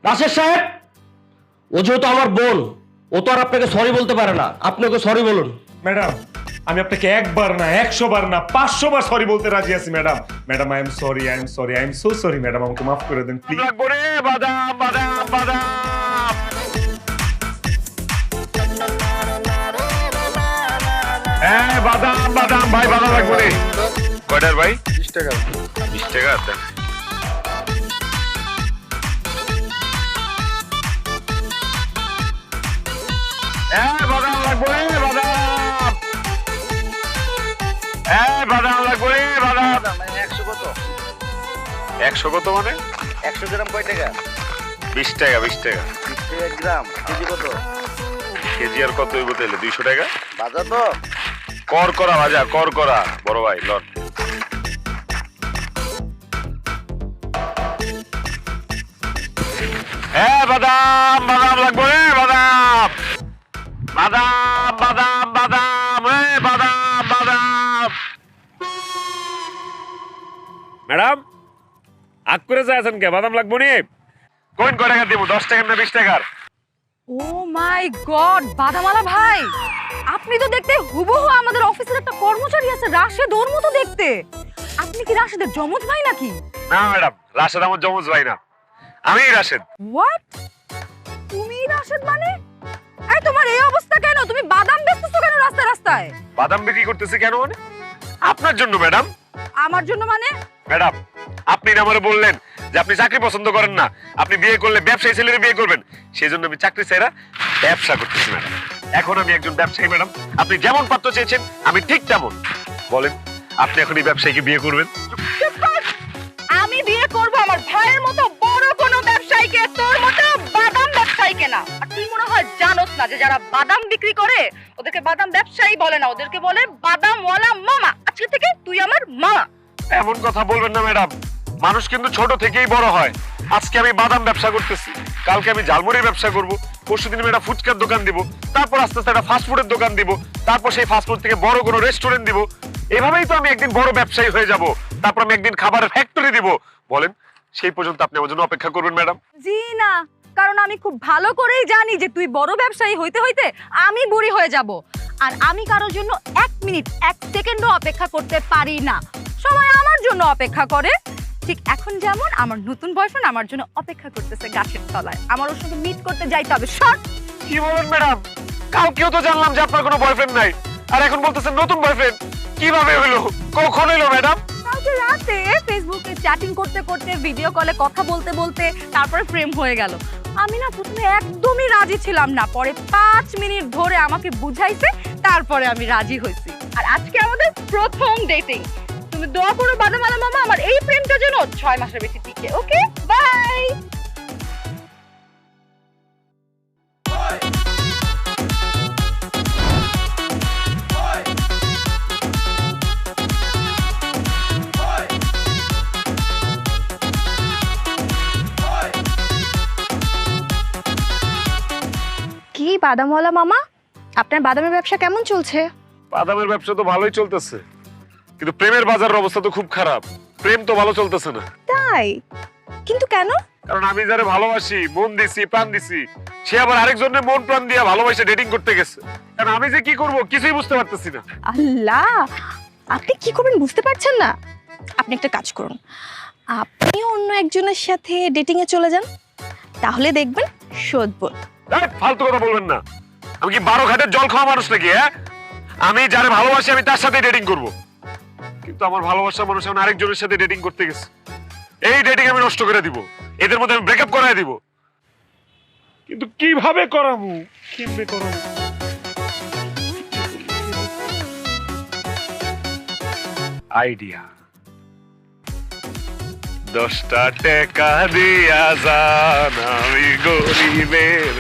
রাশেদ সাহেব, ও যেহেতু আমার বোন, ও তো আর আপনাকে সরি বলতে পারে না, আপনি ওকে সরি বলুন। ম্যাডাম, আমি আপনাকে একবার না 100 বার না 500 বার সরি বলতে রাজি আছি madam. Madam, I am sorry, I am sorry, I am so sorry madam, আমাকে মাফ করে দেন প্লিজ। বাদাম বাদাম বাদাম। হ্যাঁ, বাদাম বাদাম ভাই, বাদাম লাগবে রে। কয়টার ভাই? 20 টাকা। 20 টাকা দেন। হ্যাঁ, বাদাম লাগবে রে, বাদাম। হ্যাঁ, বাদাম লাগবে রে, বাদাম। মানে 100 কত? 100 কত মানে? 100 গ্রাম কয় টাকা? 20 টাকা, 20 টাকা। 20 টাকা গ্রাম। কেজি কত? কেজি আর কত হইব তাইলে? 200 টাকা। বাজার তো? কর করা ভাজা, কর করা বড় ভাই লট। হ্যাঁ, বাদাম বাদাম লাগবে রে, বাদাম। বাদাম বাদাম বাদাম, বাদাম বাদাম। ম্যাডাম, আগ করে যাচ্ছেন কে? বাদাম লাগবো নি? কোন কয় টাকা দিব? 10 টাকা না 20 টাকার? ও মাই গড, বাদামালা ভাই, আপনি তো দেখতে হুবহু আমাদের অফিসের একটা কর্মচারী আছে, রাশেদ, ওর মতো দেখতে। আপনি কি রাশেদের যমজ ভাই নাকি? না ম্যাডাম, রাশেদ আমার যমজ ভাই না, আমি রাশেদ। হোয়াট? তুমি রাশেদ মানে? এই তোমার এই অবস্থা কেন? তুমি বাদাম বেচতেছো কেন রাস্তায় রাস্তায়? বাদাম বিক্রি করতেছি কেন মানে? আপনার জন্য ম্যাডাম। আমার জন্য মানে? ম্যাডাম, আপনি না আমারে বললেন যে আপনি চাকরি পছন্দ করেন না, আপনি বিয়ে করলে ব্যবসায়ী ছেলের বিয়ে করবেন, সেই জন্য আমি চাকরি ছাইরা ব্যবসা করতেছি ম্যাডাম। এখন আমি একজন ব্যবসায়ী ম্যাডাম, আপনি যেমন পাত্র চেয়েছেন আমি ঠিক তেমন। বলেন, আপনি এখন এই ব্যবসায়ীকে বিয়ে করবেন? চুপ কর। আমি বিয়ে করব আমার ভাইয়ের মতো বড় কোনো ব্যবসায়ীকে, তোর মতো বাদাম ব্যবসায়ীকে না। আর তুই মনে হয় জানোস না যে যারা বাদাম বিক্রি করে ওদেরকে বাদাম ব্যবসায়ী বলে না, ওদেরকে বলে বাদামওয়ালা মামা। আজকে থেকে তুই আমার মামা। এমন কথা বলবেন না ম্যাডাম, মানুষ কিন্তু ছোট থেকেই বড় হয়। আজকে আমি বাদাম ব্যবসা করতেছি, কালকে আমি ঝালমুড়ির ব্যবসা করব, পরশুদিন আমি একটা ফুচকার দোকান দিব, তারপর আস্তে আস্তে একটা ফাস্টফুডের দোকান দিব, তারপর সেই ফাস্টফুড থেকে বড় কোনো রেস্টুরেন্ট দিব। এভাবেই তো আমি একদিন বড় ব্যবসায়ী হয়ে যাব, তারপর আমি একদিন খাবারের ফ্যাক্টরি দিব। বলেন, সেই পর্যন্ত আপনি আমার জন্য অপেক্ষা করবেন ম্যাডাম? জি না, কারণ আমি খুব ভালো করেই জানি যে তুই বড় ব্যবসায়ী হইতে হইতে আমি বুড়ি হয়ে যাব। আর আমি কারোর জন্য 1 মিনিট 1 সেকেন্ডও অপেক্ষা করতে পারি না। সবাই আমার জন্য অপেক্ষা করে, ঠিক এখন যেমন আমার নতুন বয়ফ্রেন্ড আমার জন্য অপেক্ষা করতেছে গাছের তলায়। আমার ওর সঙ্গে মিট করতে যাইতে হবে। শর্ট। কি বলেন ম্যাডাম? কালকেও তো জানলাম যে আপনার কোনো বয়ফ্রেন্ড নাই, আর এখন বলতেছেন নতুন বয়ফ্রেন্ড। কিভাবে হলো, কখন হলো ম্যাডাম? কালকে রাতে ফেসবুকে চ্যাটিং করতে করতে, ভিডিও কলে কথা বলতে বলতে তারপরে প্রেম হয়ে গেল। আমি না প্রথমে একদমই রাজি ছিলাম না, পরে 5 মিনিট ধরে আমাকে বুঝাইছে, তারপরে আমি রাজি হয়েছি। আর আজকে আমাদের প্রথম ডেটিং। তুমি দোয়া করো বাদামালা মামা আমার এই প্রেমটা যেন 6 মাসের বেশি টিকে। ওকে, বাই। কি বাদামওয়ালা মামা, আপনার বাদামের ব্যবসা কেমন চলছে? বাদামের ব্যবসা তো ভালোই চলতেছে, কিন্তু প্রেমের বাজারের অবস্থা তো খুব খারাপ। প্রেম তো ভালো চলতেছে না। তাই? কিন্তু কেন? কারণ আমি যারে ভালোবাসি, মন দিছি, প্রাণ দিছি, সে আবার আরেকজনের মন প্রাণ দিয়ে ভালোবাসে ডেটিং করতে গেছে। কারণ আমি যে কি করব কিছুই বুঝতে পারতেছি না। আল্লাহ, আপনি কি করবেন বুঝতে পারছেন না? আপনি একটা কাজ করুন, আপনি অন্য একজনের সাথে ডেটিং এ চলে যান, তাহলে দেখবেন শোধবোধ। এই, ফালতু কথা বলবেন না। আমি কি 12 ঘাটের জল খাওয়া মানুষ নাকি? হ্যাঁ, আমি যারে ভালোবাসি আমি তার সাথে ডেটিং করব, কিন্তু আমার ভালোবাসার মানুষ এখন আরেকজনের সাথে ডেটিং করতে গেছে। এই ডেটিং আমি নষ্ট করে দিব, এদের মধ্যে আমি ব্রেকআপ করায় দিব। কিন্তু কিভাবে করাবো, কিভাবে করাবো? আইডিয়া। 10টা টাকা দিয়া যান, আমি গরিবের।